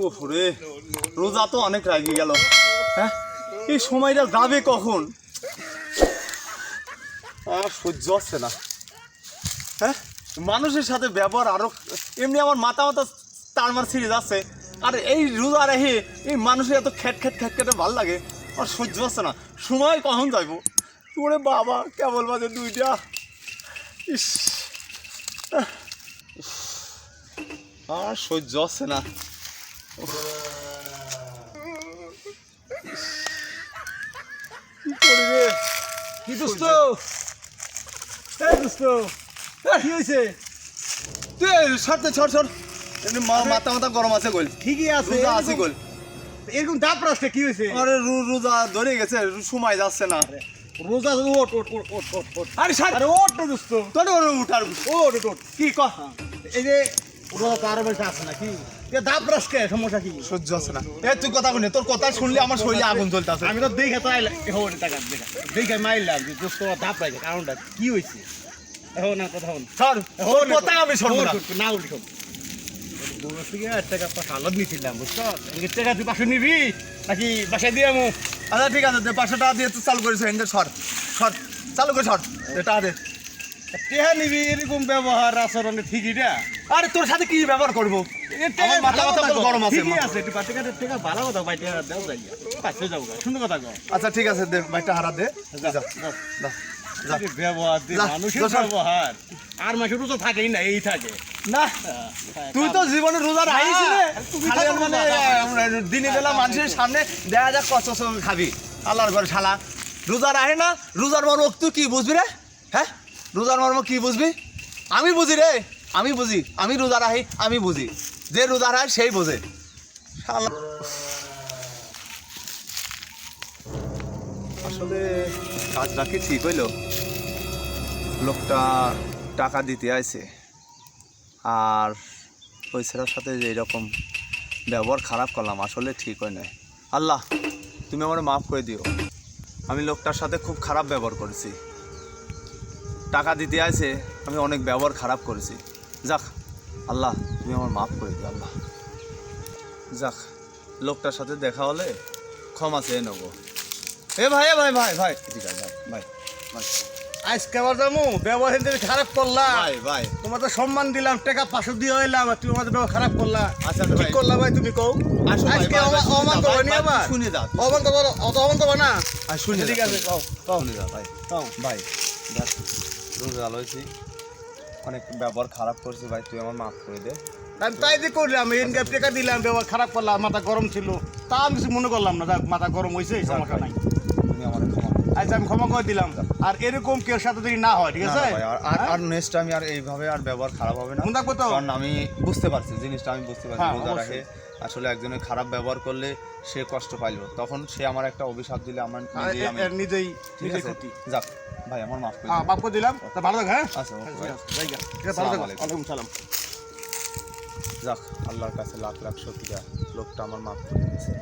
ওরে রোজা তো অনেক রাগি গেল। হ্যাঁ, এই সময়টা যাবে কখন? আর সহ্য হচ্ছে না। হ্যাঁ, মানুষের সাথে ব্যবহার আরো এমনি আমার মাথা তারমার ছিঁড়ে যাচ্ছে। আর এই রোজা রেখে এই মানুষের এত খ্যাট খেটে ভাল লাগে। আর সহ্য হচ্ছে না। সময় কখন যাইব? ওরে বাবা, কেবল বাজে 2টা। ইস, আর সহ্য হচ্ছে না। কি করি রে? কি দোস্ত? দোস্ত কি হয়েছে? ছড় মাথা গরম আছে গোল। ঠিকই আছে, রোজা আছে গোল। এরকম দাপ রাস্তা কি হয়েছে? আরে রোজা ধরে গেছে, সময় যাচ্ছে না। রোজা ওট ওট ওট ওট ওট ওট। আরে সার, আরে ওট না দোস্ত, তোর উঠার ওট ওট ওট। কি কহ? এই যে রোজা তো আরো বেশি আছে নাকি? দাপ রাস্তা সমস্যা কি? সহ্য হচ্ছে না। তুই কথা শুনে, তোর কথা শুনলে আমার শরীরে আগুন জ্বলতেছে। আমি তো দেখে তো আইলাম, এখন টাকা দেখে মাইলাম যে দোস্ত দাপ রাখে, কারণটা কি হয়েছে? এখন না কথা হন সর, তোর কথা আমি শুনবো না। না উঠি শোন। বউর থেকে টাকা পাঁচশো আলাদ নিয়েছিলাম, বুঝছো? টাকা তুই 500 নিবি নাকি বাসায় দিয়ে আমু? আচ্ছা ঠিক আছে, 500 টাকা দিয়ে তুই চালু করেছিস। সর সর, চালু করে সর, টাকা দে। টেহা নিবি, এরকম ব্যবহার আচরণে ঠিকই না। আরে তোর সাথে কি ব্যবহার করবো? আমার মাথা গরম আছে। ঠিকই আছে, একটু টাকা ভালো কথা ভাই, টাকা দেও যাই, পাইতে যাবো, সুন্দর কথা কও। আচ্ছা ঠিক আছে, দে ভাইটা হারা দে। যা, যা, যা। এই যে ব্যবহার দিয়ে যা, মানুষের যা, সর। ব্যবহার আর মাসের তো থাকেই না, এই থাকে না, তুই তো জীবনে রোজা রাখিস রে। তুমি খালি তো মানে দিনে বেলা মানুষের সামনে দেখা যাক কষ্ট খাবি। আল্লাহর ঘরে শালা রোজা রাখে না। রোজার মর্ম তুই কি বুঝবি রে? হ্যাঁ, রোজার মর্ম কি বুঝবি? আমি বুঝি রে, আমি বুঝি। আমি রোজা রাখি, আমি বুঝি। যে রোজা রাখে সেই বোঝে। শালা আসলে কাজটা কি ঠিক হইল? লোকটা টাকা দিতে আইছে, আর ওই ছেলের সাথে যে এরকম ব্যবহার খারাপ করলাম, আসলে ঠিক হয় নাই। আল্লাহ, তুমি আমার মাফ করে দিও। আমি লোকটার সাথে খুব খারাপ ব্যবহার করেছি। টাকা দিতে আইছে, আমি অনেক ব্যবহার খারাপ করেছি। যাক আল্লাহ, তুমি আমার মাফ করে দিও। আল্লাহ, যাক, লোকটার সাথে দেখা হলে ক্ষমা চেয়ে নেবো। এ ভাই, ভাই ভাই ভাই ঠিক আছে, ভাই ভাই আজকে আবার যাবো, ব্যবহার খারাপ করলা। ভাই ভাই তোমার তো সম্মান দিলাম, টাকা 500 দিয়ে হইলাম, আর তুমি আমাদের ব্যবহার খারাপ করলা। আচ্ছা ঠিক ভাই, করলা ভাই, তুমি কও। আসো ভাই, আজকে ভাই, ভাই, অমান করবো নি আবার? শুনে যা, অমান করবো, অত অমান করবো না। আর শুনে ঠিক যা, আছে, কও কও শুনে যা ভাই। কও। ভাই দেখ, রোজা লইছি, অনেক ব্যবহার খারাপ করছি ভাই, তুই আমার মাফ করে দে। আমি তাই দিয়ে করলাম, এনকে টাকা দিলাম, ব্যবহার খারাপ করলাম, মাথা গরম ছিল, তা আমি কিছু মনে করলাম না। যাক, মাথা গরম হয়েছে, সমস্যা নাই। তুমি আমার ক্ষমা করে আচ্ছা, আমি ক্ষমা করে দিলাম। আর এরকম কেউ সাথে যদি না হয়, ঠিক না আছে? ভাই, আর নেক্সট আমি আর এইভাবে আর ব্যবহার খারাপ হবে না। মনে থাকবো তো? কারণ আমি বুঝতে পারছি জিনিসটা, আমি বুঝতে পারছি হ্যাঁ, রোজা অবশ্যই। রাখে আসলে একজনের খারাপ ব্যবহার করলে সে কষ্ট পাইলো, তখন সে আমার একটা অভিশাপ দিলে আমার নিজেই আমি নিজেই ঠিক নিজেই আছে? ক্ষতি। যাক ভাই, আমার মাফ করে হ্যাঁ, দিও। মাফ করে দিলাম। তা ভালো থাক, হ্যাঁ? আচ্ছা ওকে ভাই, জায়গা ঠিক আছে, ভালো থাকো। আসসালামু আলাইকুম। ওয়ালাইকুম সালাম। যাক, আল্লাহর কাছে লাখ লাখ শুকরিয়া, লোকটা আমার মাফ করে দিয়েছে।